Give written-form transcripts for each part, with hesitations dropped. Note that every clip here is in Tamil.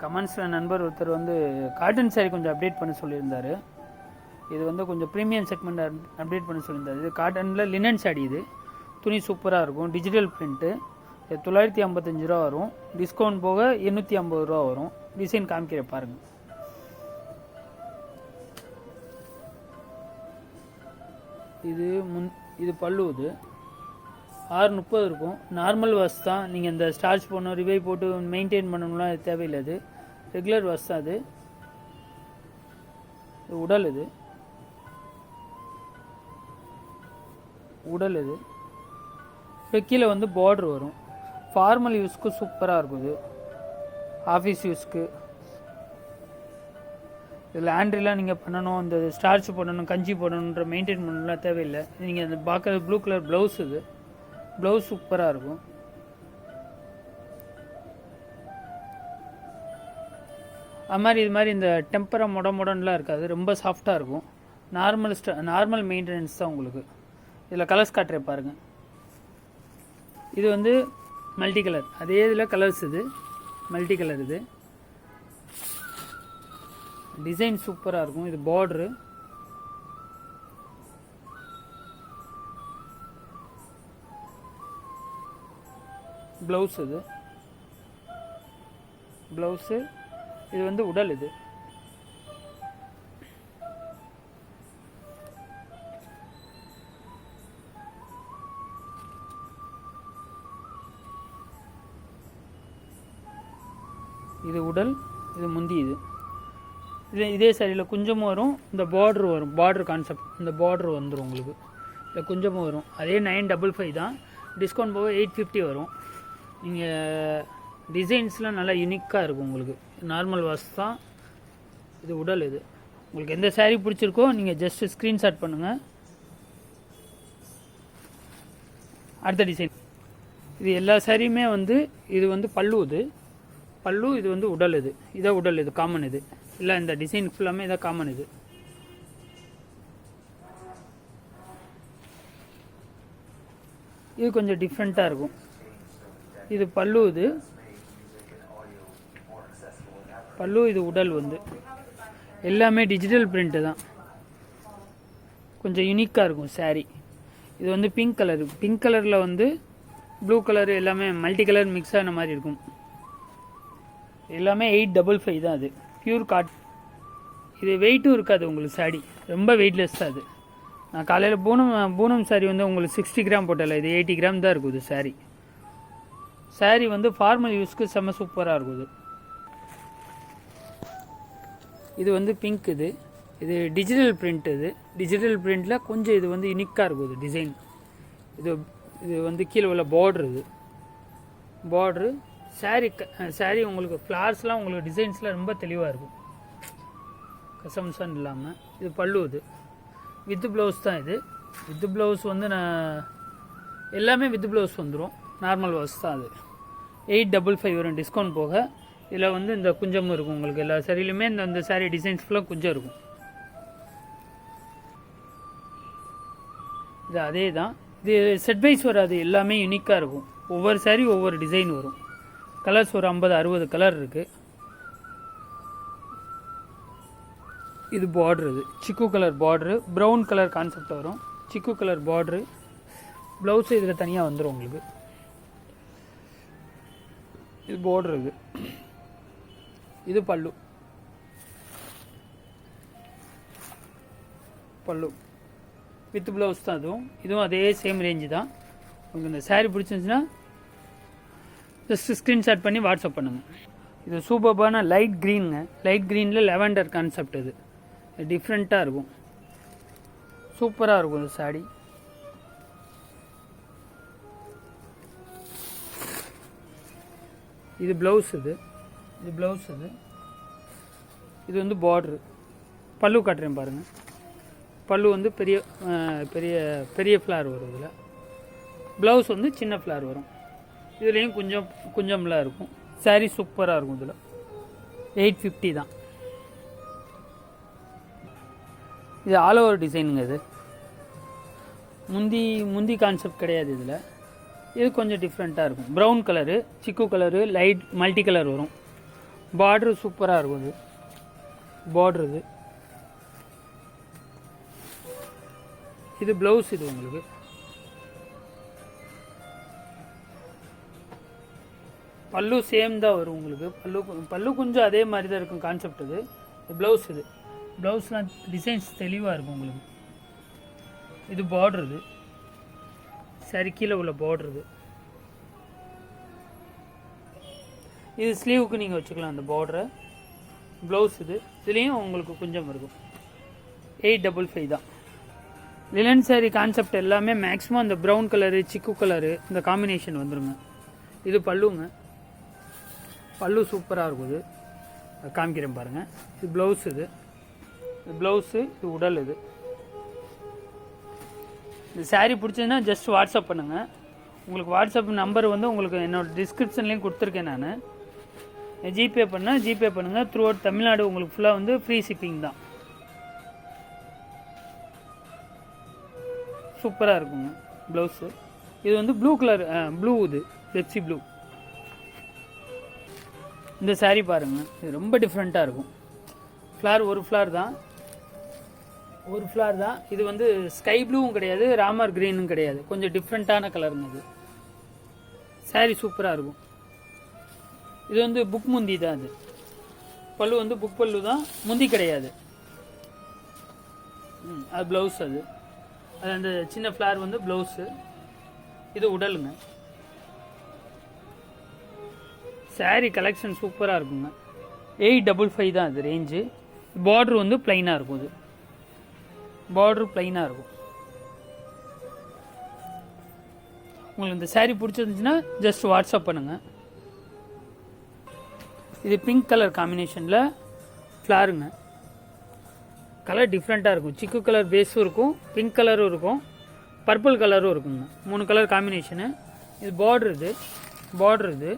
கமெண்ட்ஸில் நண்பர் ஒருத்தர் வந்து காட்டன் சாரீ கொஞ்சம் அப்டேட் பண்ண சொல்லியிருந்தார். இது வந்து கொஞ்சம் ப்ரீமியம் செக்மெண்ட் அப்டேட் பண்ண சொல்லியிருந்தார். இது காட்டனில் லினன் சாரீ. இது துணி சூப்பராக இருக்கும். Digital print. இது 955 ரூபா வரும். டிஸ்கவுண்ட் போக 850 ரூபா வரும். டிசைன் காமிக்கிற பாருங்கள். இது பல்லு. இது 630 இருக்கும். நார்மல் வாஷ் தான். நீங்கள் இந்த ஸ்டார்ச் போடணும், ரிவைவ் போட்டு மெயின்டைன் பண்ணணும்லாம் இது தேவையில்லை. அது ரெகுலர் வாஷ் தான். அது உடல். இது உடல். இது இப்போ கீழே வந்து பார்டர் வரும். ஃபார்மல் யூஸ்க்கு சூப்பராக இருக்கும். இது ஆஃபீஸ் யூஸ்க்கு. இது லேண்ட்ரிலாம் நீங்கள் பண்ணணும், இந்த ஸ்டார்ச் போடணும், கஞ்சி போடணுன்ற மெயின்டைன் பண்ணணும்லாம் தேவையில்லை. நீங்கள் அந்த பார்க்குறது ப்ளூ கலர் ப்ளவுஸ். இது ப்ளவுஸ் சூப்பராக இருக்கும். அது மாதிரி இது மாதிரி இந்த டெம்பராக மொடன்லாம் இருக்காது. ரொம்ப சாஃப்டாக இருக்கும். நார்மல் மெயின்டெனன்ஸ் தான் உங்களுக்கு. இதில் கலர்ஸ் காட்டுறேன் பாருங்கள். இது வந்து மல்டி கலர். அதே இதில் கலர்ஸ். இது மல்டி கலர். இது டிசைன் சூப்பராக இருக்கும். இது பார்டரு. ப்ளவுஸ். இது ப்ளவுஸு. இது வந்து உடல். இது இது உடல். இது முந்தி. இதே சாரியில் குஞ்சமும் வரும். இந்த பார்டர் வரும். Border concept. இந்த பார்டர் வந்துடும் உங்களுக்கு. இல்லை குஞ்சமும் வரும். அதே 955 தான். டிஸ்கவுண்ட் போக 850 வரும். நீங்கள் டிசைன்ஸ்லாம் நல்லா யூனிக்காக இருக்கும் உங்களுக்கு. நார்மல் வாஷ் தான். இது உடல். இது உங்களுக்கு எந்த சாரீ பிடிச்சிருக்கோ நீங்கள் ஜஸ்ட்டு ஸ்க்ரீன்ஷாட் பண்ணுங்கள். அடுத்த டிசைன். இது எல்லா சாரியுமே வந்து இது வந்து பல்லு. இது பல்லு. இது வந்து உடல். இது இதான் உடல். இது காமன். இது இல்லை, இந்த டிசைன் ஃபுல்லாமே இதான் காமன். இது கொஞ்சம் டிஃப்ரெண்ட்டாக இருக்கும். இது பல்லு. இது பல்லு. இது உடல். வந்து எல்லாமே டிஜிட்டல் பிரிண்ட்டு தான். கொஞ்சம் யூனிக்காக இருக்கும் சாரீ. இது வந்து பிங்க் கலரு. பிங்க் கலரில் வந்து ப்ளூ கலரு எல்லாமே மல்டி கலர் மிக்ஸ் ஆன மாதிரி இருக்கும். எல்லாமே 855 தான். அது பியூர் காட். இது வெயிட்டும் இருக்காது உங்களுக்கு. சாரீ ரொம்ப வெயிட்லெஸ் தான். அது நான் காலையில் பூனம் சாரீ வந்து உங்களுக்கு 60 கிராம் போட்டல. இது 80 கிராம் தான் இருக்குது. சாரீ வந்து ஃபார்மல் யூஸ்க்கு செம்ம சூப்பராக இருக்குது. இது வந்து பிங்க். இது டிஜிட்டல் பிரிண்ட். இது டிஜிட்டல் பிரிண்டில் கொஞ்சம் இது வந்து யூனிக்காக இருக்குது டிசைன். இது வந்து கீழே உள்ள பார்டர். இது பார்டரு. சாரீ உங்களுக்கு ஃப்ளார்ஸ்லாம் உங்களுக்கு டிசைன்ஸ்லாம் ரொம்ப தெளிவாக இருக்கும். கசம்சன் இல்லாமல். இது பல்லு. இது வித் ப்ளவுஸ் தான். இது வித் ப்ளவுஸ் வந்து நான் எல்லாமே வித் ப்ளவுஸ் வந்துடும். நார்மல் வாஷ் தான். அது 855 வரும் டிஸ்கவுண்ட் போக. இதில் வந்து இந்த குஞ்சமும் இருக்கும் உங்களுக்கு. எல்லா சாரிலையுமே இந்த சாரீ டிசைன்ஸ் ஃபுல்லாக குஞ்சம் இருக்கும். இது அதே தான். இது செட் வைஸ் வராது. எல்லாமே யூனிக்காக இருக்கும். ஒவ்வொரு சாரீ ஒவ்வொரு டிசைன் வரும். கலர்ஸ் ஒரு 50-60 கலர் இருக்குது. இது பார்டர். இது சிக்கு colour border. Brown colour concept வரும். சிக்கு கலர் பார்டரு. ப்ளவுஸு இதில் தனியாக வந்துடும் உங்களுக்கு. இது பார்டர். இது பல்லு. பல்லு வித் ப்ளவுஸ் தான். இதுவும் அதே சேம் ரேஞ்சு தான். உங்களுக்கு இந்த சாரீ பிடிச்சிருந்துச்சுன்னா ஜஸ்ட் ஸ்க்ரீன்ஷாட் பண்ணி வாட்ஸ்அப் பண்ணுங்கள். இது சூப்பர்பான லைட் க்ரீனுங்க. லைட் க்ரீனில் லெவண்டர் கான்செப்ட். இது டிஃப்ரெண்ட்டாக இருக்கும். சூப்பராக இருக்கும் இந்த சாரீ. இது ப்ளவுஸ். இது ப்ளவுஸ். இது வந்து பார்டரு. பல்லு காட்டுறேன் பாருங்கள். பல்லு வந்து பெரிய பெரிய பெரிய ஃப்ளார் வரும். இதில் ப்ளவுஸ் வந்து சின்ன ஃப்ளார் வரும். இதுலேயும் கொஞ்சம்லாம் இருக்கும். சாரீ சூப்பராக இருக்கும். இதில் 850 தான். இது ஆல் ஓவர் டிசைனுங்க. இது முந்தி கான்செப்ட் கிடையாது. இது கொஞ்சம் டிஃப்ரெண்ட்டாக இருக்கும். ப்ரௌன் கலரு, சிக்கு கலரு, லைட் மல்டி கலர் வரும். பார்டரு சூப்பராக இருக்கும். இது பார்டர். இது ப்ளவுஸ். இது உங்களுக்கு பல்லு சேம் தான் வரும். உங்களுக்கு பல்லு கொஞ்சம் அதே மாதிரி தான் இருக்கும் கான்செப்ட். இது ப்ளவுஸ். இது ப்ளவுஸ்லாம் டிசைன்ஸ் தெளிவாக இருக்கும் உங்களுக்கு. இது பார்டர். இது சரி கீழே உள்ள பார்டர். இது ஸ்லீவுக்கு நீங்கள் வச்சுக்கலாம் அந்த பார்டரை. ப்ளவுஸ். இதுலேயும் உங்களுக்கு கொஞ்சம் இருக்கும். 855 தான். லிலன் சாரி கான்செப்ட் எல்லாமே மேக்ஸிமம் அந்த ப்ரௌன் கலரு சிக்கு கலரு இந்த காம்பினேஷன் வந்துடுங்க. இது பல்லுங்க. பல்லு சூப்பராக இருக்கும். இது காமிக்கிறேன் பாருங்கள். இது ப்ளவுஸ். இது ப்ளவுஸு. இது உடல். இந்த சாரீ பிடிச்சதுன்னா ஜஸ்ட் வாட்ஸ்அப் பண்ணுங்கள். உங்களுக்கு வாட்ஸ்அப் நம்பர் வந்து உங்களுக்கு என்னோடய டிஸ்கிரிப்ஷன்லேயும் கொடுத்துருக்கேன். நான் ஜிபே ஜிபே பண்ணுங்கள். த்ரூ அவுட் தமிழ்நாடு உங்களுக்கு ஃபுல்லாக வந்து ஃப்ரீ ஷிப்பிங் தான். சூப்பராக இருக்குங்க ப்ளவுஸு. இது வந்து ப்ளூ கலர் ப்ளூ. இது பெப்சி ப்ளூ. இந்த சாரீ பாருங்கள். இது ரொம்ப டிஃப்ரெண்ட்டாக இருக்கும். ஃப்ளார் ஒரு ஃப்ளார் தான். இது வந்து ஸ்கை ப்ளூவும் கிடையாது, ராமர் க்ரீனும் கிடையாது. கொஞ்சம் டிஃப்ரெண்ட்டான கலருங்க. இது சாரீ சூப்பராக இருக்கும். இது வந்து புக் முந்தி தான். அது பல்லு வந்து புக் பல்லு தான், முந்தி கிடையாது. அது ப்ளவுஸ். அது அந்த சின்ன ஃப்ளார் வந்து ப்ளவுஸு. இது உடலுங்க. சாரீ கலெக்ஷன் சூப்பராக இருக்குங்க. 855 தான் அது ரேஞ்சு. பார்ட்ரு வந்து ப்ளைனாக இருக்கும். இது பார்ட்ரு ப்ளைனாக இருக்கும். உங்களுக்கு இந்த சாரீ பிடிச்சிருந்துச்சுன்னா ஜஸ்ட் வாட்ஸ்அப் பண்ணுங்கள். இது பிங்க் கலர் காம்பினேஷனில் ஃப்ளாருங்க. கலர் டிஃப்ரெண்ட்டாக இருக்கும். சிக்கு கலர் பேஸும் இருக்கும், பிங்க் கலரும் இருக்கும், பர்பிள் கலரும் இருக்குங்க. 3 கலர் காம்பினேஷனு. இது பார்ட்ரு. இது பார்ட்ரு.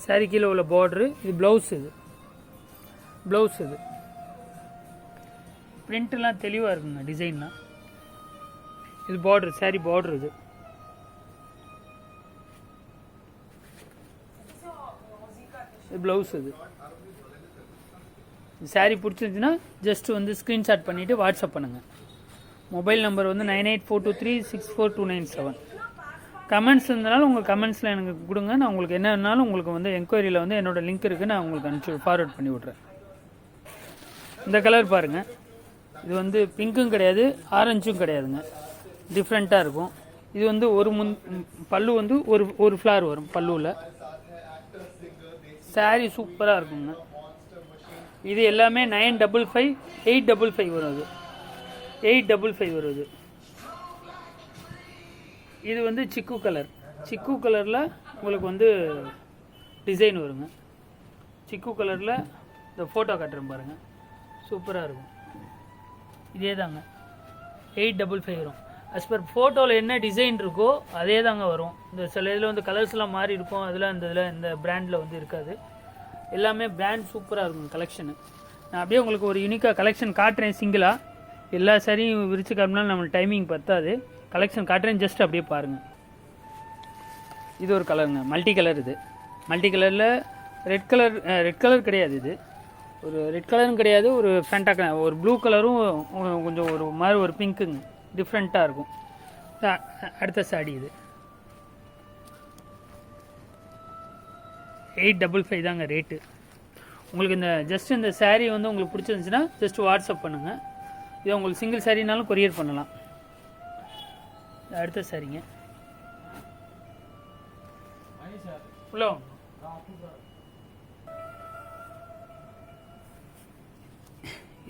சாரீ கீழே உள்ள பார்ட்ரு. இது ப்ளவுஸ். இது ப்ளவுஸ். இது பிரிண்ட்லாம் தெளிவாக இருக்குங்க. டிசைன்லாம். இது பார்ட்ரு. சாரீ பார்ட்ரு. இது ப்ளவுஸ். இது சாரீ பிடிச்சிருந்துச்சுன்னா ஜஸ்ட் வந்து ஸ்க்ரீன்ஷாட் பண்ணிவிட்டு வாட்ஸ்அப் பண்ணுங்கள். மொபைல் நம்பர் வந்து 9842364297. கமெண்ட்ஸ் இருந்தாலும் உங்கள் கமெண்ட்ஸில் எனக்கு கொடுங்க. நான் உங்களுக்கு என்ன வேணாலும் உங்களுக்கு வந்து என்கொயரியில் வந்து என்னோடய லிங்க் இருக்குது, நான் உங்களுக்கு அனுப்பிச்சி ஃபார்வர்ட் பண்ணி விட்றேன். இந்த கலர் பாருங்கள். இது வந்து பிங்க்கும் கிடையாது, ஆரஞ்சும் கிடையாதுங்க. டிஃப்ரெண்ட்டாக இருக்கும். இது வந்து பல்லு வந்து ஒரு ஃப்ளார் வரும் பல்லுவில். சாரீ சூப்பராக இருக்குங்க. இது எல்லாமே 955 855 வரும். அது 855 வருது. இது வந்து சிக்கு கலரில் உங்களுக்கு வந்து டிசைன் வருங்க. சிக்கு கலரில் இந்த ஃபோட்டோ காட்டுறேன் பாருங்கள். சூப்பராக இருக்கும். இதே தாங்க 855 வரும். அஸ் பர் ஃபோட்டோவில் என்ன டிசைன் இருக்கோ அதே தாங்க வரும். இந்த சில இதில் வந்து கலர்ஸ்லாம் மாறி இருக்கும். அதில் இந்த பிராண்டில் வந்து இருக்காது. எல்லாமே பிராண்ட் சூப்பராக இருக்கும் கலெக்ஷனு. நான் அப்படியே உங்களுக்கு ஒரு யூனிக்காக கலெக்ஷன் காட்டுறேன். சிங்கிளாக எல்லா சாரியும் விரிச்சு காட்டினாலும் நம்மளுக்கு டைமிங் பத்தாது. கலெக்ஷன் காட்டுறேன், ஜஸ்ட் அப்படியே பாருங்கள். இது ஒரு கலருங்க, மல்டி கலர். இது மல்டி கலரில் ரெட் கலர் கிடையாது. இது ஒரு ரெட் கலரும் கிடையாது, ஒரு ஃபேண்டா கலர், ஒரு ப்ளூ கலரும் கொஞ்சம் ஒரு மாதிரி ஒரு பிங்க்குங்க. டிஃப்ரெண்ட்டாக இருக்கும். அடுத்த சாடி இது 855 தாங்க ரேட்டு. உங்களுக்கு இந்த சாரீ வந்து உங்களுக்கு பிடிச்சிருந்துச்சுன்னா ஜஸ்ட் வாட்ஸ்அப் பண்ணுங்கள். இது உங்களுக்கு சிங்கிள் சாரீனாலும் கொரியர் பண்ணலாம். அடுத்த சாரிங்க ஹலோ.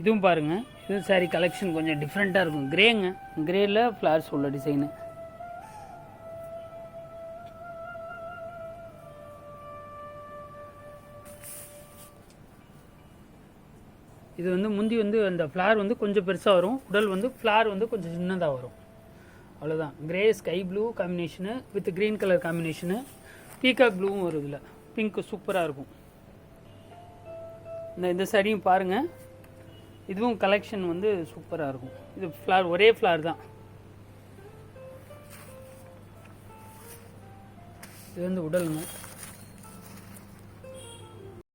இதுவும் பாருங்கள். இது சாரீ கலெக்ஷன் கொஞ்சம் டிஃப்ரெண்ட்டாக இருக்கும். கிரேங்க, கிரேயில் ஃப்ளார்ஸ் உள்ள டிசைனு. இது வந்து முந்தி வந்து அந்த ஃப்ளார் வந்து கொஞ்சம் பெருசாக வரும். உடல் வந்து ஃப்ளார் வந்து கொஞ்சம் சின்னதாக வரும். அவ்வளோதான். Grey sky blue combination with green colour combination. Peacock ப்ளூவும் வரும். இதில் பிங்க்கு சூப்பராக இருக்கும். இந்த சாரியும் பாருங்கள். இதுவும் கலெக்ஷன் வந்து சூப்பராக இருக்கும். இது ஃப்ளார் ஒரே ஃப்ளார் தான். இது வந்து உடலுங்க.